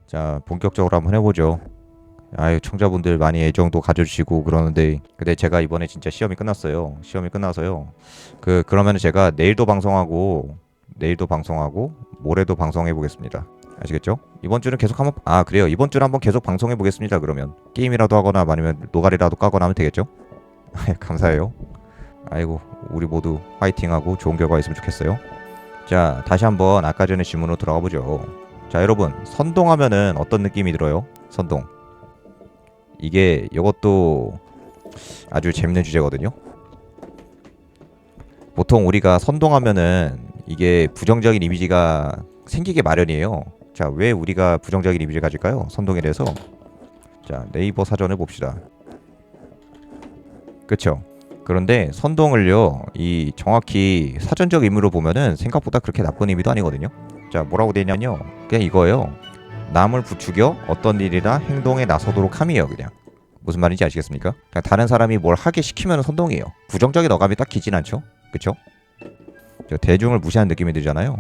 자, 본격적으로 한번 해보죠. 아유, 청자분들 많이 애정도 가져주시고 그러는데, 근데 제가 이번에 진짜 시험이 끝났어요. 시험이 끝나서요. 그러면은 제가 내일도 방송하고 모레도 방송해 보겠습니다. 아시겠죠? 이번 주는 계속 한번, 그래요. 이번 주는 한번 계속 방송해 보겠습니다. 그러면 게임이라도 하거나 아니면 노가리라도 까거나 하면 되겠죠? 감사해요. 아이고, 우리 모두 화이팅하고 좋은 결과 있으면 좋겠어요. 자, 다시 한번 아까 전에 질문으로 들어가 보죠. 자, 여러분, 선동하면은 어떤 느낌이 들어요? 선동. 이것도 아주 재밌는 주제거든요. 보통 우리가 선동하면은 이게 부정적인 이미지가 생기게 마련이에요. 자, 왜 우리가 부정적인 이미지를 가질까요? 선동에 대해서. 자, 네이버 사전을 봅시다. 그쵸? 그런데 선동을요, 이 정확히 사전적 의미로 보면은 생각보다 그렇게 나쁜 의미도 아니거든요. 자, 뭐라고 되냐면요, 그냥 이거예요. 남을 부추겨 어떤 일이나 행동에 나서도록 함이에요. 그냥 무슨 말인지 아시겠습니까? 그냥 다른 사람이 뭘 하게 시키면 선동이에요. 부정적인 어감이 딱 기진 않죠? 그쵸? 대중을 무시하는 느낌이 들잖아요.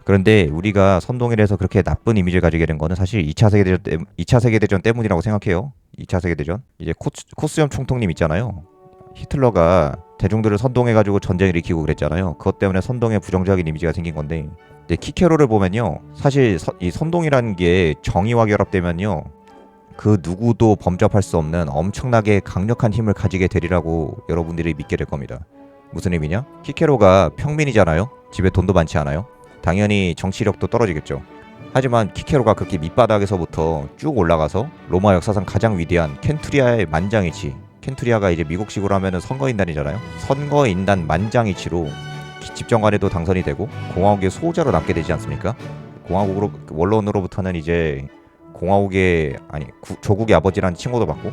그런데 우리가 선동에 대해서 그렇게 나쁜 이미지를 가지게 된 거는 사실 2차 세계대전 때문이라고 생각해요. 2차 세계대전. 이제 코스염 총통님 있잖아요. 히틀러가 대중들을 선동해가지고 전쟁을 일으키고 그랬잖아요. 그것 때문에 선동에 부정적인 이미지가 생긴 건데, 근데 키케로를 보면요, 사실 이 선동이라는 게 정의와 결합되면요, 그 누구도 범접할 수 없는 엄청나게 강력한 힘을 가지게 되리라고 여러분들이 믿게 될 겁니다. 무슨 의미냐? 키케로가 평민이잖아요. 집에 돈도 많지 않아요. 당연히 정치력도 떨어지겠죠. 하지만 키케로가 그렇게 밑바닥에서부터 쭉 올라가서 로마 역사상 가장 위대한 켄투리아의 만장일치, 켄투리아가 이제 미국식으로 하면은 선거인단이잖아요. 선거인단 만장일치로 집정관에도 당선이 되고 공화국의 수호자로 남게 되지 않습니까? 공화국으로, 원론으로부터는 이제 조국의 아버지라는 칭호도 받고.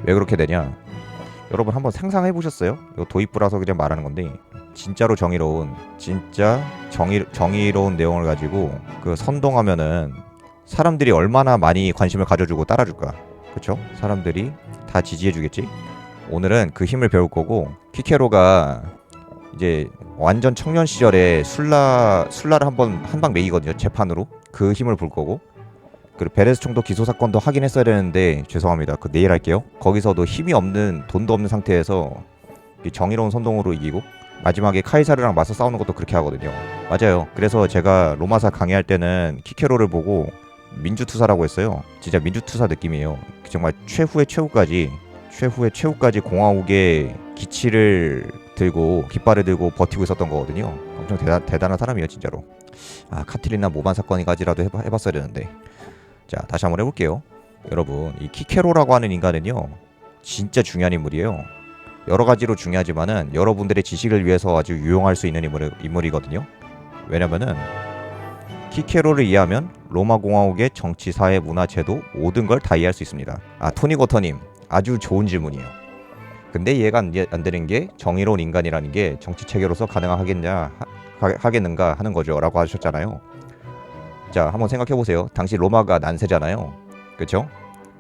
왜 그렇게 되냐? 여러분 한번 상상해 보셨어요? 이거 도입부라서 그냥 말하는 건데, 진짜 정의로운 내용을 가지고 그 선동하면은 사람들이 얼마나 많이 관심을 가져주고 따라줄까? 그쵸? 사람들이 다 지지해주겠지? 오늘은 그 힘을 배울 거고, 키케로가 이제 완전 청년 시절에 술라를 한방 매기거든요. 재판으로. 그 힘을 볼 거고, 그리고 베레스 총독 기소 사건도 하긴 했어야 되는데 죄송합니다. 그 내일 할게요. 거기서도 힘이 없는, 돈도 없는 상태에서 정의로운 선동으로 이기고 마지막에 카이사르랑 맞서 싸우는 것도 그렇게 하거든요. 맞아요. 그래서 제가 로마사 강의할 때는 키케로를 보고 민주투사라고 했어요. 진짜 민주투사 느낌이에요. 정말 최후의 최후까지 공화국의 깃발을 들고 버티고 있었던 거거든요. 엄청 대단한 사람이에요, 진짜로. 카틸리나 모반 사건이까지라도 해봤어야 되는데. 자, 다시 한번 해볼게요. 여러분, 이 키케로라고 하는 인간은요, 진짜 중요한 인물이에요. 여러 가지로 중요하지만은 여러분들의 지식을 위해서 아주 유용할 수 있는 인물이거든요. 왜냐면은 키케로를 이해하면 로마 공화국의 정치, 사회, 문화, 제도 모든 걸 다 이해할 수 있습니다. 토니 거터님, 아주 좋은 질문이에요. 근데 이해가 안 되는 게, 정의로운 인간이라는 게 정치 체계로서 하겠는가 하는 거죠 라고 하셨잖아요. 자, 한번 생각해보세요. 당시 로마가 난세잖아요. 그쵸?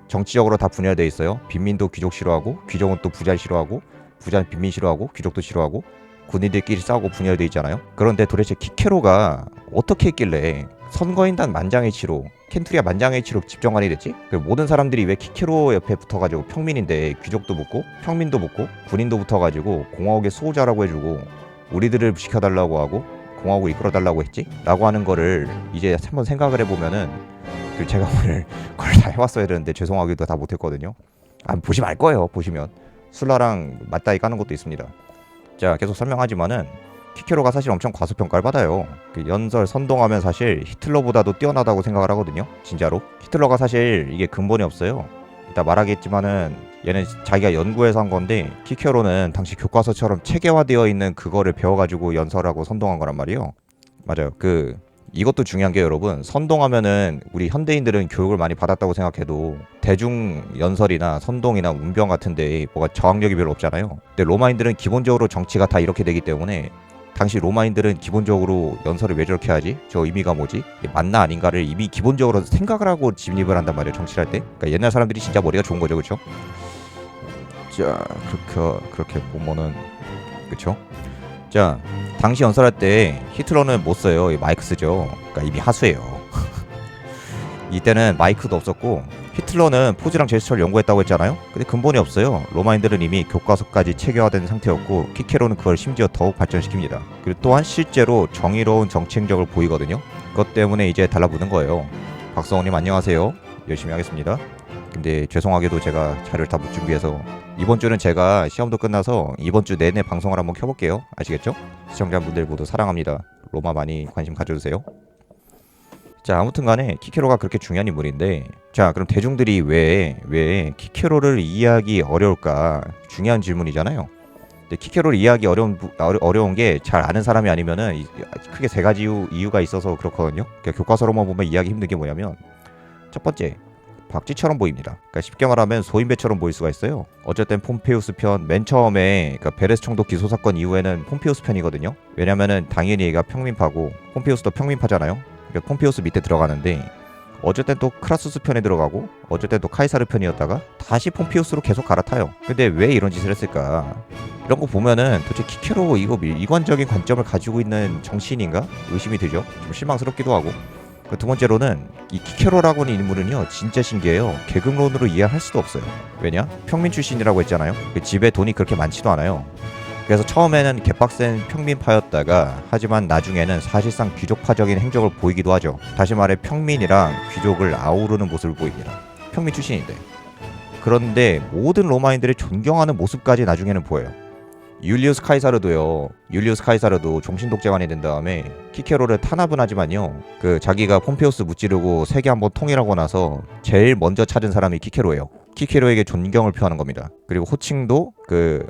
정치적으로 다 분열돼 있어요. 빈민도 귀족 싫어하고, 귀족은 또 부자를 싫어하고, 부자는 빈민 싫어하고, 귀족도 싫어하고, 군인들끼리 싸우고 분열돼 있잖아요. 그런데 도대체 키케로가 어떻게 했길래 선거인단 만장일치로, 켄투리아 만장일치로 집정관이 됐지? 모든 사람들이 왜 키케로 옆에 붙어가지고, 평민인데 귀족도 붙고 평민도 붙고 군인도 붙어가지고 공화국의 수호자라고 해주고 우리들을 지켜달라고 하고 공화국을 이끌어달라고 했지? 라고 하는 거를 이제 한번 생각을 해보면은, 제가 오늘 그걸 다 해왔어야 되는데 죄송하게도 다 못했거든요. 보시면 알 거예요. 보시면 술라랑 맞다이 까는 것도 있습니다. 자, 계속 설명하지만은 키케로가 사실 엄청 과소평가를 받아요. 연설 선동하면 사실 히틀러보다도 뛰어나다고 생각을 하거든요. 진짜로 히틀러가 사실 이게 근본이 없어요. 이따 말하겠지만은 얘는 자기가 연구해서 한 건데, 키케로는 당시 교과서처럼 체계화되어 있는 그거를 배워가지고 연설하고 선동한 거란 말이에요. 맞아요. 이것도 중요한 게, 여러분, 선동하면은 우리 현대인들은 교육을 많이 받았다고 생각해도 대중 연설이나 선동이나 운병 같은데 뭐가 저항력이 별로 없잖아요. 근데 로마인들은 기본적으로 정치가 다 이렇게 되기 때문에, 당시 로마인들은 기본적으로 연설을 왜 저렇게 하지? 저 의미가 뭐지? 맞나 아닌가를 이미 기본적으로 생각을 하고 진입을 한단 말이에요, 정치를 할 때. 그러니까 옛날 사람들이 진짜 머리가 좋은 거죠, 그렇죠? 자, 그렇게 보면은, 그렇죠? 자, 당시 연설할 때 히틀러는 못 써요. 마이크 쓰죠. 그러니까 이미 하수예요. 이때는 마이크도 없었고 히틀러는 포즈랑 제스처를 연구했다고 했잖아요. 근데 근본이 없어요. 로마인들은 이미 교과서까지 체계화된 상태였고 키케로는 그걸 심지어 더욱 발전시킵니다. 그리고 또한 실제로 정의로운 정치 행적을 보이거든요. 그것 때문에 이제 달라붙는 거예요. 박성호님 안녕하세요. 열심히 하겠습니다. 근데 죄송하게도 제가 자료를 다 못 준비해서 이번 주는 제가 시험도 끝나서 이번 주 내내 방송을 한번 켜볼게요. 아시겠죠? 시청자분들 모두 사랑합니다. 로마 많이 관심 가져주세요. 자, 아무튼 간에 키케로가 그렇게 중요한 인물인데, 자, 그럼 대중들이 왜 키케로를 이해하기 어려울까? 중요한 질문이잖아요. 근데 키케로를 이해하기 어려운 게 잘 아는 사람이 아니면은 크게 세 가지 이유가 있어서 그렇거든요. 그러니까 교과서로만 보면 이해하기 힘든 게 뭐냐면, 첫 번째, 박쥐처럼 보입니다. 그러니까 쉽게 말하면 소인배처럼 보일 수가 있어요. 어쨌든 폼페이우스 편 맨 처음에 그러니까 베레스 총독 기소 사건 이후에는 폼페이우스 편이거든요. 왜냐면은 당연히 얘가 평민파고 폼페이우스도 평민파잖아요. 그러니까 폼페이우스 밑에 들어가는데 어쨌든 또 크라수스 편에 들어가고 어쨌든 또 카이사르 편이었다가 다시 폼페이우스로 계속 갈아타요. 근데 왜 이런 짓을 했을까? 이런 거 보면은 도대체 키케로 이거 이관적인 관점을 가지고 있는 정치인인가? 의심이 들죠. 좀 실망스럽기도 하고. 두 번째로는 이 키케로라고 하는 인물은요 진짜 신기해요. 계급론으로 이해할 수도 없어요. 왜냐? 평민 출신이라고 했잖아요. 그 집에 돈이 그렇게 많지도 않아요. 그래서 처음에는 개빡센 평민파였다가 하지만 나중에는 사실상 귀족파적인 행적을 보이기도 하죠. 다시 말해 평민이랑 귀족을 아우르는 모습을 보입니다. 평민 출신인데. 그런데 모든 로마인들이 존경하는 모습까지 나중에는 보여요. 율리우스 카이사르도 종신독재관이 된 다음에 키케로를 탄압은 하지만요. 그 자기가 폼페이우스 무찌르고 세계 한번 통일하고 나서 제일 먼저 찾은 사람이 키케로예요. 키케로에게 존경을 표하는 겁니다. 그리고 호칭도 그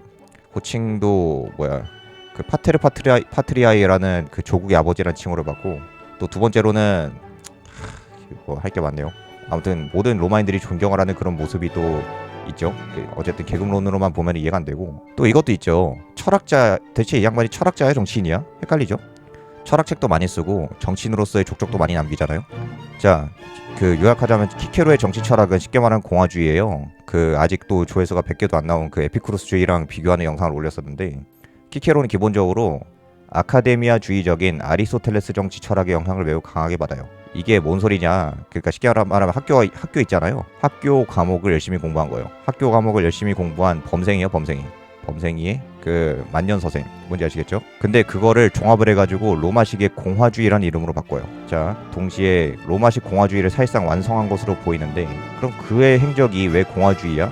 파테르 파트리아이라는 그 조국의 아버지라는 칭호를 받고 또 두 번째로는 뭐 할 게 많네요. 아무튼 모든 로마인들이 존경을 하는 그런 모습이 또 있죠. 어쨌든 계급론으로만 보면 이해가 안 되고 또 이것도 있죠. 철학자 대체 이 양반이 철학자야 정치인이야? 헷갈리죠. 철학책도 많이 쓰고 정치인으로서의 족적도 많이 남기잖아요. 자, 그 요약하자면 키케로의 정치 철학은 쉽게 말하면 공화주의예요. 그 아직도 조회수가 100개도 안 나온 그 에피쿠로스주의랑 비교하는 영상을 올렸었는데 키케로는 기본적으로 아카데미아주의적인 아리스토텔레스 정치 철학의 영향을 매우 강하게 받아요. 이게 뭔 소리냐? 그러니까 쉽게 말하면 학교 있잖아요. 학교 과목을 열심히 공부한 거예요. 학교 과목을 열심히 공부한 범생이에요, 범생이의 그 만년서생. 뭔지 아시겠죠? 근데 그거를 종합을 해가지고 로마식의 공화주의라는 이름으로 바꿔요. 자, 동시에 로마식 공화주의를 사실상 완성한 것으로 보이는데 그럼 그의 행적이 왜 공화주의야?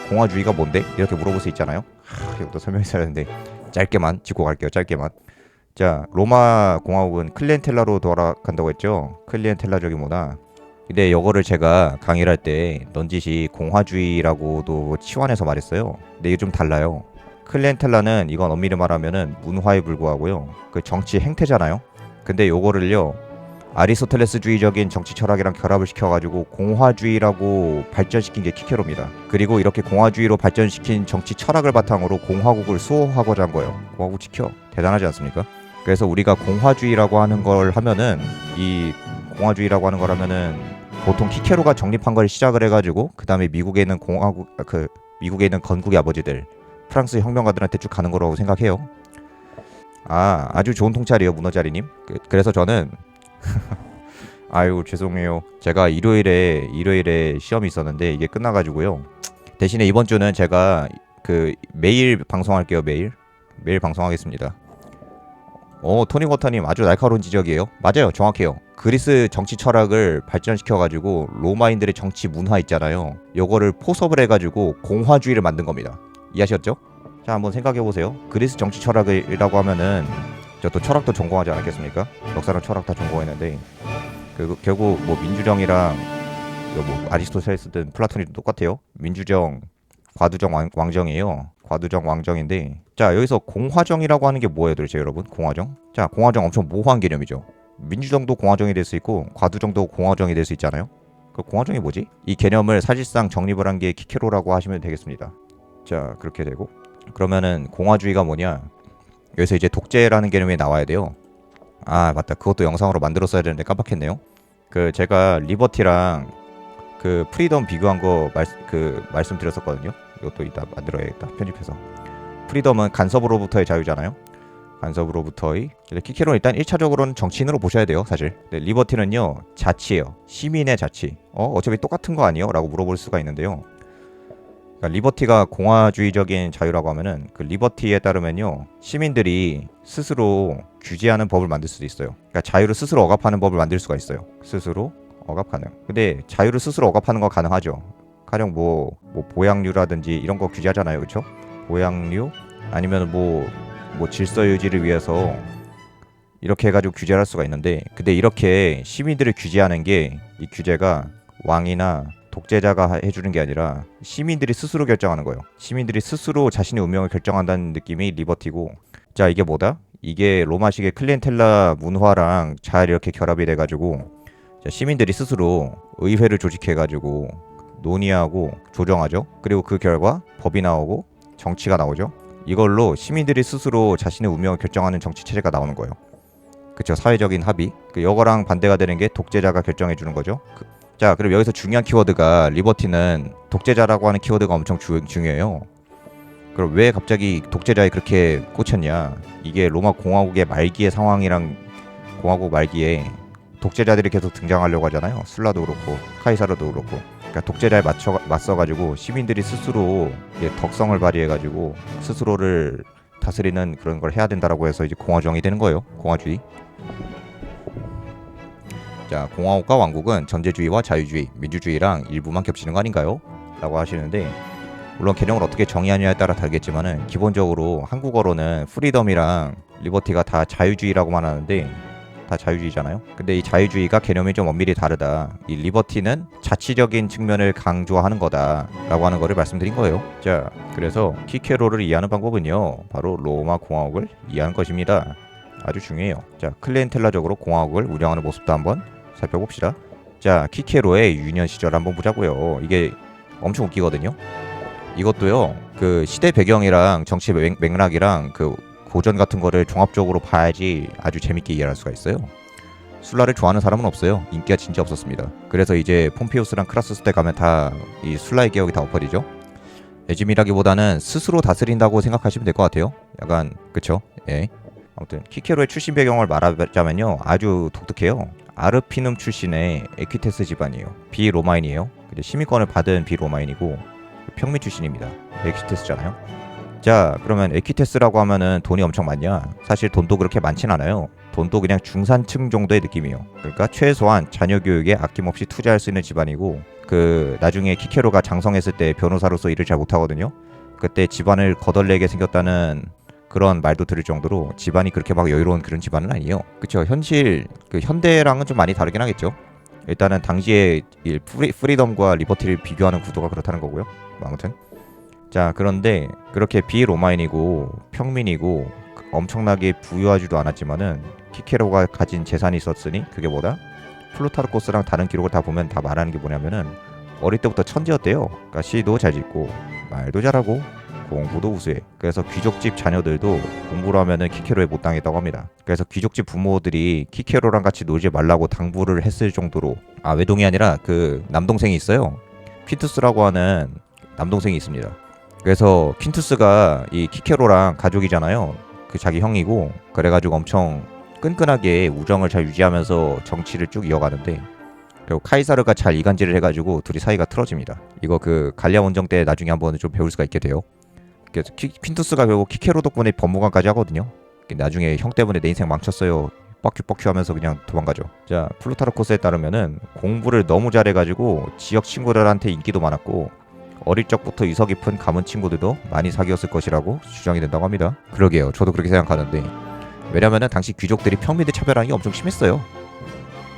공화주의가 뭔데? 이렇게 물어볼 수 있잖아요. 이것도 설명했어야 하는데 짧게만 짚고 갈게요. 짧게만. 자, 로마 공화국은 클리엔텔라로 돌아간다고 했죠. 클리엔텔라적인 문화. 근데 이거를 제가 강의를 할 때 넌지시 공화주의라고도 치환해서 말했어요. 근데 이게 좀 달라요. 클리엔텔라는 이건 엄밀히 말하면은 문화에 불과하고요. 그 정치 행태잖아요. 근데 요거를요 아리스토텔레스주의적인 정치 철학이랑 결합을 시켜가지고 공화주의라고 발전시킨 게 키케로입니다. 그리고 이렇게 공화주의로 발전시킨 정치 철학을 바탕으로 공화국을 수호하고자 한 거예요. 공화국 지켜. 대단하지 않습니까? 그래서 우리가 공화주의라고 하는 걸 하면은 보통 키케로가 정립한 걸 시작을 해가지고 그 다음에 미국에 있는 미국에 있는 건국의 아버지들 프랑스 혁명가들한테 쭉 가는 거라고 생각해요. 아주 좋은 통찰이에요, 문어자리님. 그래서 저는 아유 죄송해요. 제가 일요일에 시험이 있었는데 이게 끝나가지고요. 대신에 이번 주는 제가 그 매일 방송할게요. 매일 방송하겠습니다. 토니워터님 아주 날카로운 지적이에요. 맞아요, 정확해요. 그리스 정치 철학을 발전시켜가지고 로마인들의 정치 문화 있잖아요. 요거를 포섭을 해가지고 공화주의를 만든 겁니다. 이해하셨죠? 자, 한번 생각해보세요. 그리스 정치 철학이라고 하면은 저 또 철학도 전공하지 않았겠습니까? 역사랑 철학 다 전공했는데 결국 뭐 민주정이랑 뭐 아리스토텔레스든 플라톤이든 똑같아요. 민주정, 과두정 왕정이에요. 과두정 왕정인데 자, 여기서 공화정이라고 하는 게 뭐예요 도대체 여러분? 공화정? 자, 공화정 엄청 모호한 개념이죠. 민주정도 공화정이 될 수 있고 과두정도 공화정이 될 수 있잖아요. 그 공화정이 뭐지? 이 개념을 사실상 정립을 한 게 키케로라고 하시면 되겠습니다. 자, 그렇게 되고 그러면은 공화주의가 뭐냐? 여기서 이제 독재라는 개념이 나와야 돼요. 맞다, 그것도 영상으로 만들었어야 되는데 깜빡했네요. 그 제가 리버티랑 그 프리덤 비교한 거 말씀드렸었거든요. 이것도 이따 만들어야겠다, 편집해서. 프리덤은 간섭으로부터의 자유잖아요. 간섭으로부터의 키케로는 일단 1차적으로는 정치인으로 보셔야 돼요 사실. 리버티는요 자치예요. 시민의 자치. 어차피 똑같은 거 아니에요? 라고 물어볼 수가 있는데요. 그러니까 리버티가 공화주의적인 자유라고 하면은 그 리버티에 따르면요 시민들이 스스로 규제하는 법을 만들 수도 있어요. 그러니까 자유를 스스로 억압하는 법을 만들 수가 있어요. 스스로 억압 가능. 근데 자유를 스스로 억압하는 거 가능하죠. 가령 뭐 보양류라든지 이런 거 규제하잖아요, 그렇죠? 보양류 아니면 뭐 질서 유지를 위해서 이렇게 해가지고 규제를 할 수가 있는데, 근데 이렇게 시민들을 규제하는 게 이 규제가 왕이나 독재자가 해주는 게 아니라 시민들이 스스로 결정하는 거예요. 시민들이 스스로 자신의 운명을 결정한다는 느낌이 리버티고, 자 이게 뭐다? 이게 로마식의 클리엔텔라 문화랑 잘 이렇게 결합이 돼가지고 시민들이 스스로 의회를 조직해가지고 논의하고 조정하죠. 그리고 그 결과 법이 나오고 정치가 나오죠. 이걸로 시민들이 스스로 자신의 운명을 결정하는 정치 체제가 나오는 거예요. 그쵸? 사회적인 합의. 이거랑 반대가 되는 게 독재자가 결정해 주는 거죠. 자, 그럼 여기서 중요한 키워드가 리버티는 독재자라고 하는 키워드가 엄청 중요해요. 그럼 왜 갑자기 독재자에 그렇게 꽂혔냐? 이게 로마 공화국의 말기의 상황이랑 공화국 말기에 독재자들이 계속 등장하려고 하잖아요. 술라도 그렇고 카이사르도 그렇고. 그러니까 독재자에 맞서가지고 시민들이 스스로 덕성을 발휘해가지고 스스로를 다스리는 그런 걸 해야 된다라고 해서 이제 공화정이 되는 거예요. 공화주의. 자, 공화국과 왕국은 전제주의와 자유주의, 민주주의랑 일부만 겹치는 거 아닌가요? 라고 하시는데, 물론 개념을 어떻게 정의하느냐에 따라 다르겠지만은 기본적으로 한국어로는 프리덤이랑 리버티가 다 자유주의라고만 하는데 다 자유주의잖아요. 근데 이 자유주의가 개념이 좀 엄밀히 다르다. 이 리버티는 자치적인 측면을 강조하는 거다 라고 하는 거를 말씀드린 거예요. 자, 그래서 키케로를 이해하는 방법은요 바로 로마 공화국을 이해하는 것입니다. 아주 중요해요. 자, 클리엔텔라적으로 공화국을 운영하는 모습도 한번 살펴봅시다. 자, 키케로의 유년 시절 한번 보자고요. 이게 엄청 웃기거든요. 이것도요 그 시대 배경이랑 정치 맥락이랑 그 고전 같은 거를 종합적으로 봐야지 아주 재밌게 이해할 수가 있어요. 술라를 좋아하는 사람은 없어요. 인기가 진짜 없었습니다. 그래서 이제 폼페이우스랑 크라스스 때 가면 다 이 술라의 개혁이 다 엎어지죠. 애즘이라기보다는 스스로 다스린다고 생각하시면 될 것 같아요. 약간 그쵸? 예. 아무튼 키케로의 출신 배경을 말하자면요 아주 독특해요. 아르피눔 출신의 에퀴테스 집안이에요. 비로마인이에요. 근데 시민권을 받은 비로마인이고 평민 출신입니다. 에퀴테스잖아요. 자, 그러면 에퀴테스라고 하면은 돈이 엄청 많냐? 사실 돈도 그렇게 많진 않아요. 돈도 그냥 중산층 정도의 느낌이에요. 그러니까 최소한 자녀 교육에 아낌없이 투자할 수 있는 집안이고, 그 나중에 키케로가 장성했을 때 변호사로서 일을 잘 못하거든요. 그때 집안을 거덜내게 생겼다는 그런 말도 들을 정도로 집안이 그렇게 막 여유로운 그런 집안은 아니에요. 그쵸? 현실 그 현대랑은 좀 많이 다르긴 하겠죠. 일단은 당시의 프리덤과 리버티를 비교하는 구도가 그렇다는 거고요. 아무튼 자, 그런데 그렇게 비로마인이고 평민이고 엄청나게 부유하지도 않았지만은 키케로가 가진 재산이 있었으니 그게 뭐다? 플루타르코스랑 다른 기록을 다 보면 다 말하는 게 뭐냐면은 어릴 때부터 천재였대요. 그러니까 시도 잘 짓고 말도 잘하고 공부도 우수해. 그래서 귀족집 자녀들도 공부를 하면은 키케로에 못 당했다고 합니다. 그래서 귀족집 부모들이 키케로랑 같이 놀지 말라고 당부를 했을 정도로, 아, 외동이 아니라 그 남동생이 있어요. 퀸투스라고 하는 남동생이 있습니다. 그래서 퀸투스가 이 키케로랑 가족이잖아요. 그 자기 형이고, 그래가지고 엄청 끈끈하게 우정을 잘 유지하면서 정치를 쭉 이어가는데, 그리고 카이사르가 잘 이간질을 해가지고 둘이 사이가 틀어집니다. 이거 그 갈리아 원정 때 나중에 한번 좀 배울 수가 있게 돼요. 그래서 퀸투스가 결국 키케로 덕분에 법무관까지 하거든요. 나중에 형 때문에 내 인생 망쳤어요 뻑큐 하면서 그냥 도망가죠. 자, 플루타르코스에 따르면은 공부를 너무 잘해가지고 지역 친구들한테 인기도 많았고 어릴 적부터 유서 깊은 가문 친구들도 많이 사귀었을 것이라고 주장이 된다고 합니다. 그러게요. 저도 그렇게 생각하는데, 왜냐면은 당시 귀족들이 평민들 차별하는 게 엄청 심했어요.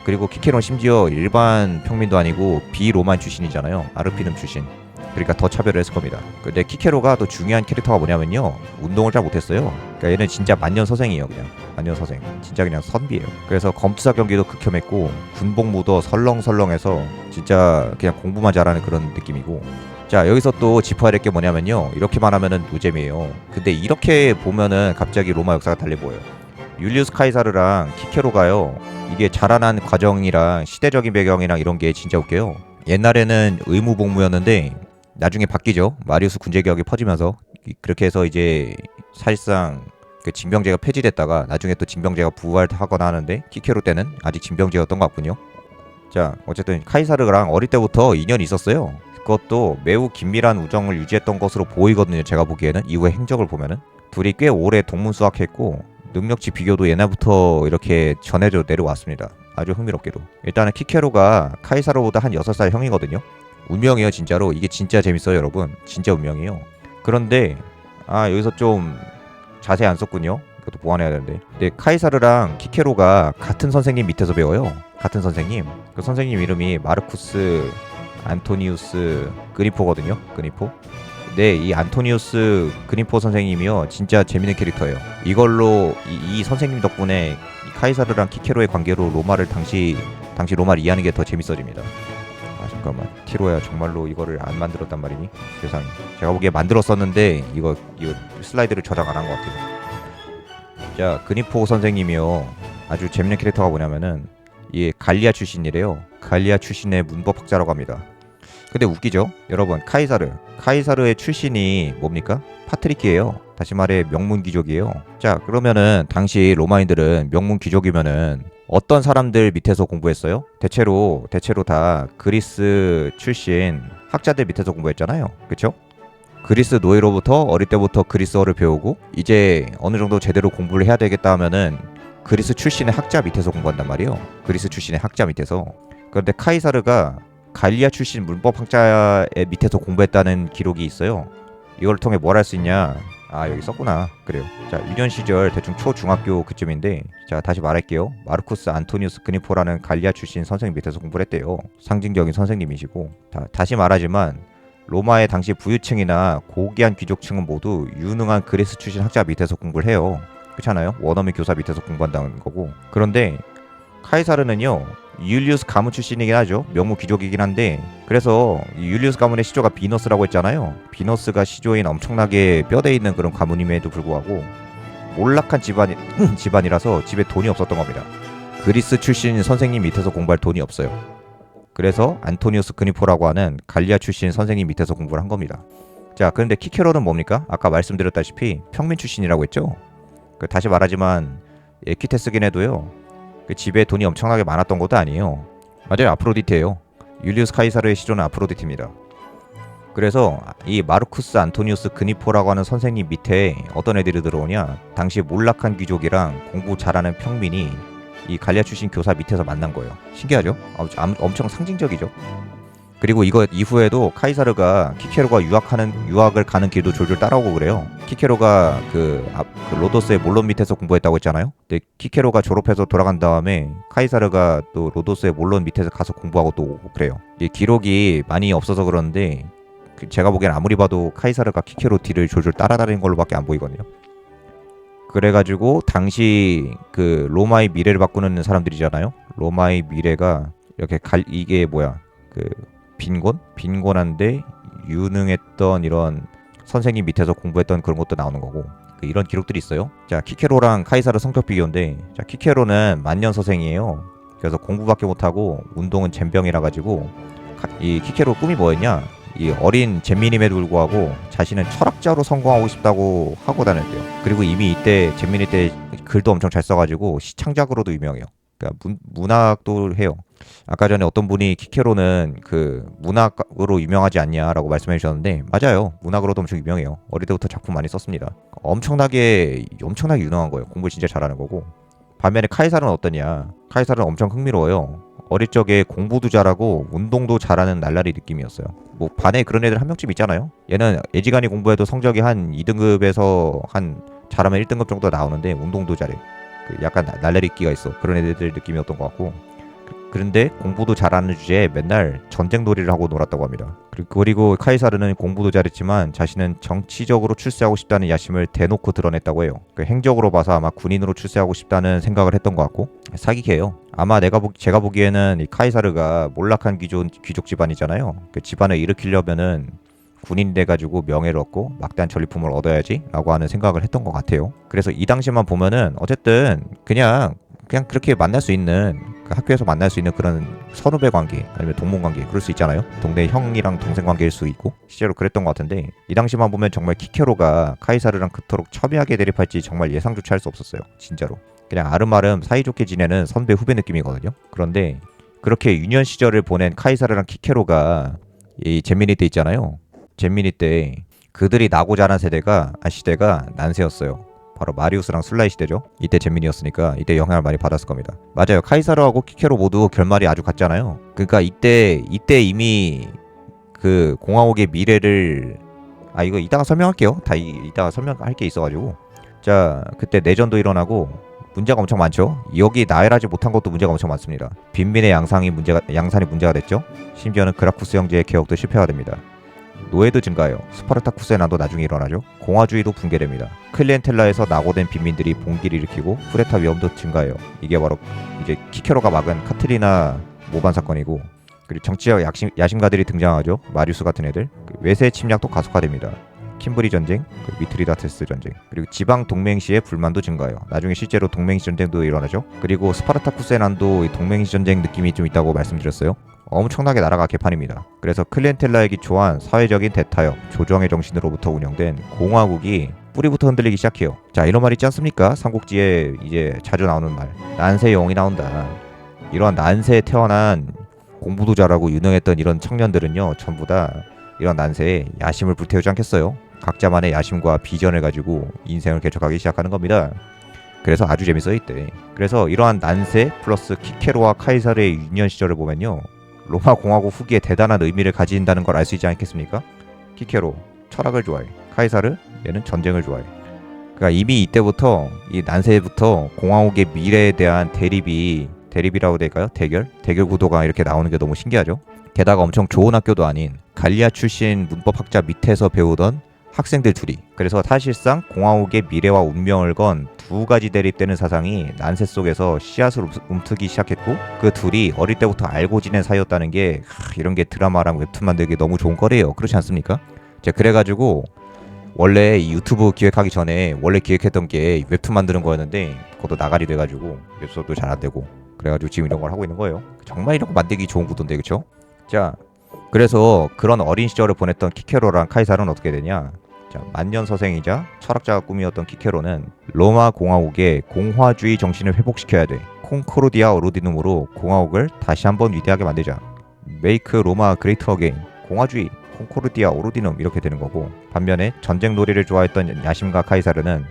그리고 키케로는 심지어 일반 평민도 아니고 비로만 출신이잖아요. 아르피눔 출신. 그러니까 더 차별을 했을 겁니다. 근데 키케로가 또 중요한 캐릭터가 뭐냐면요, 운동을 잘 못했어요. 그러니까 얘는 진짜 만년서생이에요. 그냥 만년서생, 진짜 그냥 선비예요. 그래서 검투사 경기도 극혐했고 군복무도 설렁설렁해서 진짜 그냥 공부만 잘하는 그런 느낌이고. 자, 여기서 또 짚어야 될 게 뭐냐면요, 이렇게만 하면은 노잼이에요. 근데 이렇게 보면은 갑자기 로마 역사가 달리 보여요. 율리우스 카이사르랑 키케로가요, 이게 자라난 과정이랑 시대적인 배경이랑 이런 게 진짜 웃겨요. 옛날에는 의무복무였는데 나중에 바뀌죠. 마리우스 군제개혁이 퍼지면서 그렇게 해서 이제 사실상 그 징병제가 폐지됐다가 나중에 또 징병제가 부활하거나 하는데 키케로 때는 아직 징병제였던 것 같군요. 자, 어쨌든 카이사르랑 어릴 때부터 인연이 있었어요. 그것도 매우 긴밀한 우정을 유지했던 것으로 보이거든요. 제가 보기에는 이후의 행적을 보면은 둘이 꽤 오래 동문수학했고 능력치 비교도 옛날부터 이렇게 전해져 내려왔습니다. 아주 흥미롭게도. 일단은 키케로가 카이사르보다 한 6살 형이거든요. 운명이에요, 진짜로. 이게 진짜 재밌어요, 여러분. 진짜 운명이에요. 그런데 여기서 좀 자세히 안 썼군요. 그것도 보완해야 되는데. 근데 카이사르랑 키케로가 같은 선생님 밑에서 배워요. 같은 선생님. 그 선생님 이름이 마르쿠스 안토니우스 그니포거든요. 그니포. 네, 이 안토니우스 그니포 선생님이요, 진짜 재밌는 캐릭터예요. 이걸로 이 선생님 덕분에 이 카이사르랑 키케로의 관계로 로마를 당시 로마를 이해하는 게 더 재밌어집니다. 잠깐만, 티로야 정말로 이거를 안 만들었단 말이니? 세상에. 제가 보기에 만들었었는데 이거 슬라이드를 저장 안 한 것 같아요. 자, 그니포 선생님이요, 아주 재밌는 캐릭터가 뭐냐면은 이 갈리아 출신이래요. 갈리아 출신의 문법학자라고 합니다. 근데 웃기죠? 여러분, 카이사르의 출신이 뭡니까? 파트리키예요. 다시 말해 명문 귀족이에요. 자, 그러면은 당시 로마인들은 명문 귀족이면은 어떤 사람들 밑에서 공부했어요? 대체로 다 그리스 출신 학자들 밑에서 공부했잖아요. 그쵸? 그리스 노예로부터 어릴 때부터 그리스어를 배우고 이제 어느 정도 제대로 공부를 해야 되겠다 하면은 그리스 출신의 학자 밑에서 공부한단 말이에요. 그리스 출신의 학자 밑에서. 그런데 카이사르가 갈리아 출신 문법학자의 밑에서 공부했다는 기록이 있어요. 이걸 통해 뭘 할 수 있냐? 여기 썼구나. 그래요. 자, 유년 시절 대충 초중학교 그쯤인데, 자, 다시 말할게요. 마르쿠스 안토니우스 그니포라는 갈리아 출신 선생님 밑에서 공부를 했대요. 상징적인 선생님이시고. 다시 말하지만 로마의 당시 부유층이나 고귀한 귀족층은 모두 유능한 그리스 출신 학자 밑에서 공부를 해요. 그렇잖아요? 원어민 교사 밑에서 공부한다는 거고. 그런데 카이사르는요, 율리우스 가문 출신이긴 하죠. 명문 귀족이긴 한데, 그래서 이 율리우스 가문의 시조가 비너스라고 했잖아요. 비너스가 시조인 엄청나게 뼈대 있는 그런 가문임에도 불구하고 몰락한 집안이라서 집에 돈이 없었던 겁니다. 그리스 출신 선생님 밑에서 공부할 돈이 없어요. 그래서 안토니우스 그니포라고 하는 갈리아 출신 선생님 밑에서 공부를 한 겁니다. 자, 그런데 키케로는 뭡니까? 아까 말씀드렸다시피 평민 출신이라고 했죠. 다시 말하지만 에퀴테스긴 해도요, 그 집에 돈이 엄청나게 많았던 것도 아니에요. 맞아요, 아프로디테예요. 율리우스 카이사르의 시조는 아프로디테입니다. 그래서 이 마르쿠스 안토니우스 그니포라고 하는 선생님 밑에 어떤 애들이 들어오냐, 당시 몰락한 귀족이랑 공부 잘하는 평민이 이 갈리아 출신 교사 밑에서 만난 거예요. 신기하죠? 엄청 상징적이죠. 그리고 이거 이후에도 카이사르가 키케로가 유학을 가는 길도 졸졸 따라오고 그래요. 키케로가 그 로도스의 몰론 밑에서 공부했다고 했잖아요. 근데 키케로가 졸업해서 돌아간 다음에 카이사르가 또 로도스의 몰론 밑에서 가서 공부하고 또 오고 그래요. 이 기록이 많이 없어서 그러는데 제가 보기엔 아무리 봐도 카이사르가 키케로 뒤를 졸졸 따라다니는 걸로밖에 안 보이거든요. 그래가지고 당시 그 로마의 미래를 바꾸는 사람들이잖아요. 로마의 미래가 이렇게 이게 뭐야, 그 빈곤한데 유능했던 이런 선생님 밑에서 공부했던 그런 것도 나오는 거고, 이런 기록들이 있어요. 자, 키케로랑 카이사르 성격 비교인데, 자, 키케로는 만년서생이에요. 그래서 공부밖에 못하고 운동은 젬병이라 가지고 이 키케로 꿈이 뭐였냐, 이 어린 잼민임에도 불구하고 자신은 철학자로 성공하고 싶다고 하고 다녔대요. 그리고 이미 이때 잼민이 때 글도 엄청 잘 써가지고 시창작으로도 유명해요. 그러니까 문학도 해요. 아까 전에 어떤 분이 키케로는 그 문학으로 유명하지 않냐라고 말씀해 주셨는데, 맞아요. 문학으로도 엄청 유명해요. 어릴 때부터 작품 많이 썼습니다. 엄청나게 유능한 거예요. 공부를 진짜 잘하는 거고. 반면에 카이사르는 어떠냐? 카이사르는 엄청 흥미로워요. 어릴 적에 공부도 잘하고 운동도 잘하는 날라리 느낌이었어요. 뭐 반에 그런 애들 한 명쯤 있잖아요. 얘는 애지간히 공부해도 성적이 한 2등급에서 한 잘하면 1등급 정도 나오는데 운동도 잘해. 약간 날라리끼가 있어. 그런 애들 느낌이었던 것 같고. 그런데 공부도 잘하는 주제에 맨날 전쟁놀이를 하고 놀았다고 합니다. 그리고 카이사르는 공부도 잘했지만 자신은 정치적으로 출세하고 싶다는 야심을 대놓고 드러냈다고 해요. 행적으로 봐서 아마 군인으로 출세하고 싶다는 생각을 했던 것 같고, 사기캐예요. 아마 제가 보기에는 이 카이사르가 몰락한 귀족 집안이잖아요. 그 집안을 일으키려면은 군인 돼가지고 명예를 얻고 막대한 전리품을 얻어야지 라고 하는 생각을 했던 것 같아요. 그래서 이 당시만 보면은 어쨌든 그냥 그렇게 만날 수 있는 그 학교에서 만날 수 있는 그런 선후배 관계 아니면 동문 관계 그럴 수 있잖아요. 동네 형이랑 동생 관계일 수 있고 실제로 그랬던 것 같은데 이 당시만 보면 정말 키케로가 카이사르랑 그토록 첨예하게 대립할지 정말 예상조차 할 수 없었어요. 진짜로 그냥 아름아름 사이좋게 지내는 선배 후배 느낌이거든요. 그런데 그렇게 유년 시절을 보낸 카이사르랑 키케로가 이 잼미니 때 있잖아요. 잼미니 때 그들이 나고 자란 시대가 난세였어요. 바로 마리우스랑 술라의 시대죠. 이때 잼민이었으니까 이때 영향을 많이 받았을 겁니다. 맞아요. 카이사르하고 키케로 모두 결말이 아주 같잖아요. 그러니까 이때 이미 그 공화국의 미래를 이거 이따가 설명할게요. 다 이따가 설명할 게 있어가지고 자 그때 내전도 일어나고 문제가 엄청 많죠. 여기 나열하지 못한 것도 문제가 엄청 많습니다. 빈민의 양산이 문제가 됐죠. 심지어는 그라쿠스 형제의 개혁도 실패가 됩니다. 노예도 증가해요. 스파르타쿠스의 난도 나중에 일어나죠. 공화주의도 붕괴됩니다. 클리엔텔라에서 낙오된 빈민들이 봉기를 일으키고 쿠데타 위험도 증가해요. 이게 바로 이제 키케로가 막은 카트리나 모반 사건이고 그리고 정치적 야심가들이 등장하죠. 마리우스 같은 애들. 외세 침략도 가속화됩니다. 킴브리 전쟁, 미트리다테스 전쟁, 그리고 지방 동맹시의 불만도 증가해요. 나중에 실제로 동맹시 전쟁도 일어나죠. 그리고 스파르타쿠스의 난도 동맹시 전쟁 느낌이 좀 있다고 말씀드렸어요. 엄청나게 나라가 개판입니다. 그래서 클리엔텔라에 기초한 사회적인 대타협, 조정의 정신으로부터 운영된 공화국이 뿌리부터 흔들리기 시작해요. 자, 이런 말 있지 않습니까? 삼국지에 이제 자주 나오는 말. 난세의 영이 나온다. 이런 난세에 태어난 공부도 잘하고 유능했던 이런 청년들은요, 전부 다 이런 난세에 야심을 불태우지 않겠어요. 각자만의 야심과 비전을 가지고 인생을 개척하기 시작하는 겁니다. 그래서 아주 재밌어요 이때. 그래서 이러한 난세 플러스 키케로와 카이사르의 유년 시절을 보면요, 로마 공화국 후기에 대단한 의미를 가진다는 걸 알 수 있지 않겠습니까? 키케로 철학을 좋아해. 카이사르 얘는 전쟁을 좋아해. 그러니까 이미 이때부터 이 난세부터 공화국의 미래에 대한 대립이라고 될까요? 대결 구도가 이렇게 나오는 게 너무 신기하죠. 게다가 엄청 좋은 학교도 아닌 갈리아 출신 문법학자 밑에서 배우던 학생들 둘이. 그래서 사실상 공화국의 미래와 운명을 건 두 가지 대립되는 사상이 난세 속에서 씨앗을 움트기 시작했고, 그 둘이 어릴 때부터 알고 지낸 사이였다는 게 이런 게 드라마랑 웹툰 만들기 너무 좋은 거래요. 그렇지 않습니까? 제가 그래가지고 원래 이 유튜브 기획하기 전에 원래 기획했던 게 웹툰 만드는 거였는데 그것도 나가리 돼가지고 웹소도 잘 안 되고, 그래가지고 지금 이런 걸 하고 있는 거예요. 정말 이런 거 만들기 좋은 구도인데, 그쵸? 자, 그래서 그런 어린 시절을 보냈던 키케로랑 카이사르는 어떻게 되냐? 자, 만년서생이자 철학자가 꿈이었던 키케로는 로마 공화국의 공화주의 정신을 회복시켜야 돼. 콩코르디아 오르디눔으로 공화국을 다시 한번 위대하게 만들자. 메이크 로마 그레이트 어게인. 공화주의, 콩코르디아 오르디눔 이렇게 되는 거고, 반면에 전쟁 놀이를 좋아했던 야심가 카이사르는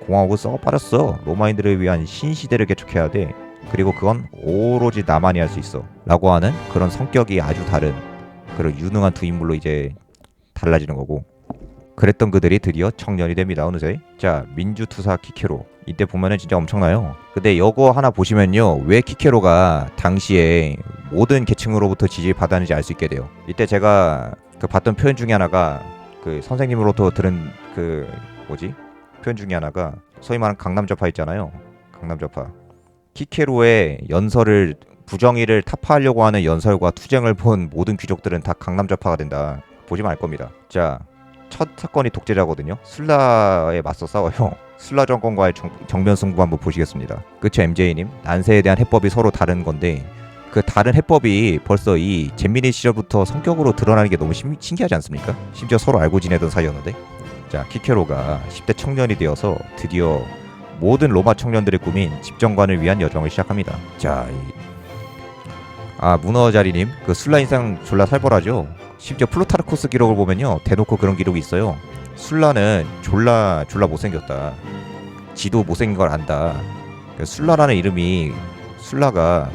공화국을 썩어 빠졌어. 로마인들을 위한 신시대를 개척해야 돼. 그리고 그건 오로지 나만이 할 수 있어 라고 하는 그런 성격이 아주 다른 그런 유능한 두 인물로 이제 달라지는 거고, 그랬던 그들이 드디어 청년이 됩니다. 어느새. 자, 민주투사 키케로. 이때 보면은 진짜 엄청나요. 근데 이거 하나 보시면요, 왜 키케로가 당시에 모든 계층으로부터 지지를 받았는지 알 수 있게 돼요. 이때 제가 그 봤던 표현 중에 하나가, 그 선생님으로부터 들은 그 표현 중에 하나가 소위 말하는 강남좌파 있잖아요. 강남좌파. 키케로의 연설을, 부정의를 타파하려고 하는 연설과 투쟁을 본 모든 귀족들은 다 강남좌파가 된다. 보시면 알 겁니다. 자, 첫 사건이 독재자거든요. 술라에 맞서 싸워요. 술라 정권과의 정면 승부 한번 보시겠습니다. 그쵸, MJ님? 난세에 대한 해법이 서로 다른 건데, 그 다른 해법이 벌써 이 잼민이 시절부터 성격으로 드러나는 게 너무 신기하지 않습니까? 심지어 서로 알고 지내던 사이였는데. 자, 키케로가 10대 청년이 되어서 드디어 모든 로마 청년들의 꿈인 집정관을 위한 여정을 시작합니다. 자, 문어자리님, 그 술라 인상 졸라 살벌하죠. 심지어 플루타르코스 기록을 보면요, 대놓고 그런 기록이 있어요. 술라는 졸라 못생겼다. 지도 못생긴 걸 안다. 술라라는 이름이, 술라가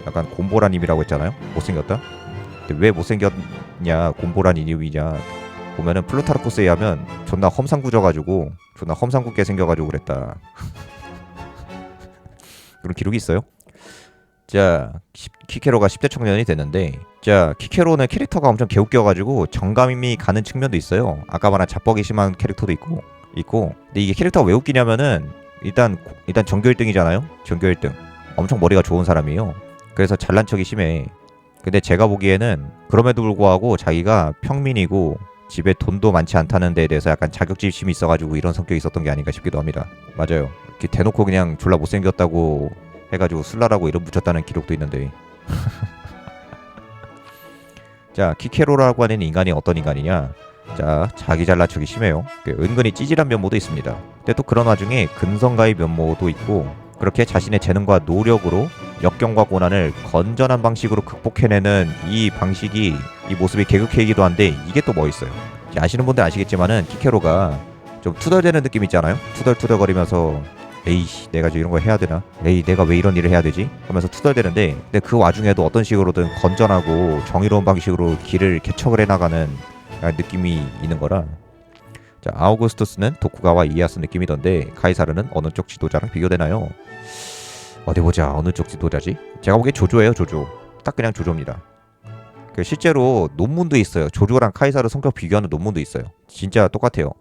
약간 곰보라님이라고 했잖아요. 못생겼다. 근데 왜 못생겼냐, 곰보란 이름이냐 보면은 플루타르코스에 의하면 존나 험상궂어가지고 존나 험상궂게 생겨가지고 그랬다. 그런 기록이 있어요. 자, 키케로가 10대 청년이 됐는데, 자, 키케로는 캐릭터가 엄청 개웃겨가지고 정감이 가는 측면도 있어요. 아까 말한 자뻑이 심한 캐릭터도 있고. 근데 이게 캐릭터가 왜 웃기냐면은 일단 전교 1등이잖아요. 전교 1등. 엄청 머리가 좋은 사람이에요. 그래서 잘난 척이 심해. 근데 제가 보기에는 그럼에도 불구하고 자기가 평민이고 집에 돈도 많지 않다는 데에 대해서 약간 자격지심이 있어가지고 이런 성격이 있었던 게 아닌가 싶기도 합니다. 맞아요. 이렇게 대놓고 그냥 졸라 못생겼다고 해가지고 술라라고 이름 붙였다는 기록도 있는데 자, 키케로라고 하는 인간이 어떤 인간이냐. 자, 자기 잘나척이 심해요. 은근히 찌질한 면모도 있습니다. 근데 또 그런 와중에 근성가의 면모도 있고, 그렇게 자신의 재능과 노력으로 역경과 고난을 건전한 방식으로 극복해내는 이 방식이, 이 모습이 개그케이기도 한데 이게 또 멋있어요. 아시는 분들 아시겠지만은 키케로가 좀 투덜대는 느낌 있잖아요. 투덜투덜거리면서 에이씨 내가 이런 거 해야 되나? 에이 내가 왜 이런 일을 해야 되지? 하면서 투덜대는데, 근데 그 와중에도 어떤 식으로든 건전하고 정의로운 방식으로 길을 개척을 해나가는 느낌이 있는 거라. 자, 아우구스투스는 도쿠가와 이에야스 느낌이던데 카이사르는 어느 쪽 지도자랑 비교되나요? 어디 보자. 어느 쪽 지도자지? 제가 보기엔 조조예요. 조조. 딱 그냥 조조입니다. 실제로 논문도 있어요. 조조랑 카이사르 성격 비교하는 논문도 있어요. 진짜 똑같아요.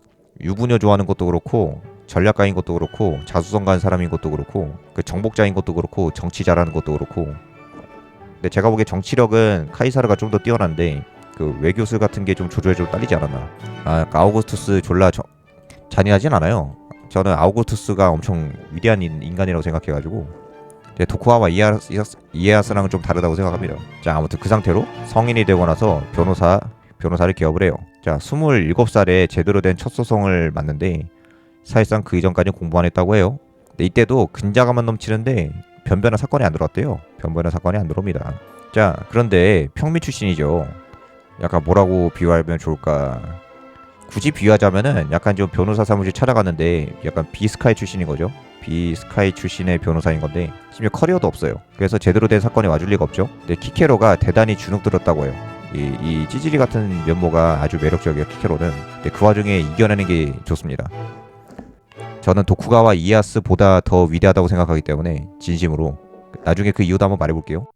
유부녀 좋아하는 것도 그렇고, 전략가인 것도 그렇고, 자수성가한 사람인 것도 그렇고, 정복자인 것도 그렇고, 정치 잘하는 것도 그렇고. 근데 제가 보기에 정치력은 카이사르가 좀 더 뛰어난데 외교술 같은 게 좀 조조에 좀 딸리지 않았나. 아우구스투스 졸라 잔인하진 않아요. 저는 아우구스투스가 엄청 위대한 인간이라고 생각해가지고 도쿠가와 이에야스랑은 좀 다르다고 생각합니다. 자, 아무튼 그 상태로 성인이 되고 나서 변호사를 개업을 해요. 자, 27살에 제대로 된 첫 소송을 맡는데 사실상 그 이전까지 공부 안 했다고 해요. 근데 이때도 근자감만 넘치는데 변변한 사건이 안 들어왔대요. 변변한 사건이 안 들어옵니다. 자, 그런데 평민 출신이죠. 약간 뭐라고 비유하면 좋을까. 굳이 비유하자면은 약간 좀 변호사 사무실 찾아갔는데 약간 비스카이 출신인 거죠. 비스카이 출신의 변호사인 건데 심지어 커리어도 없어요. 그래서 제대로 된 사건이 와줄 리가 없죠. 근데 키케로가 대단히 주눅 들었다고 해요. 이 찌질이 같은 면모가 아주 매력적이에요. 키케로는. 근데 그 와중에 이겨내는 게 좋습니다. 저는 도쿠가와 이에야스보다 더 위대하다고 생각하기 때문에 진심으로 나중에 그 이유도 한번 말해볼게요.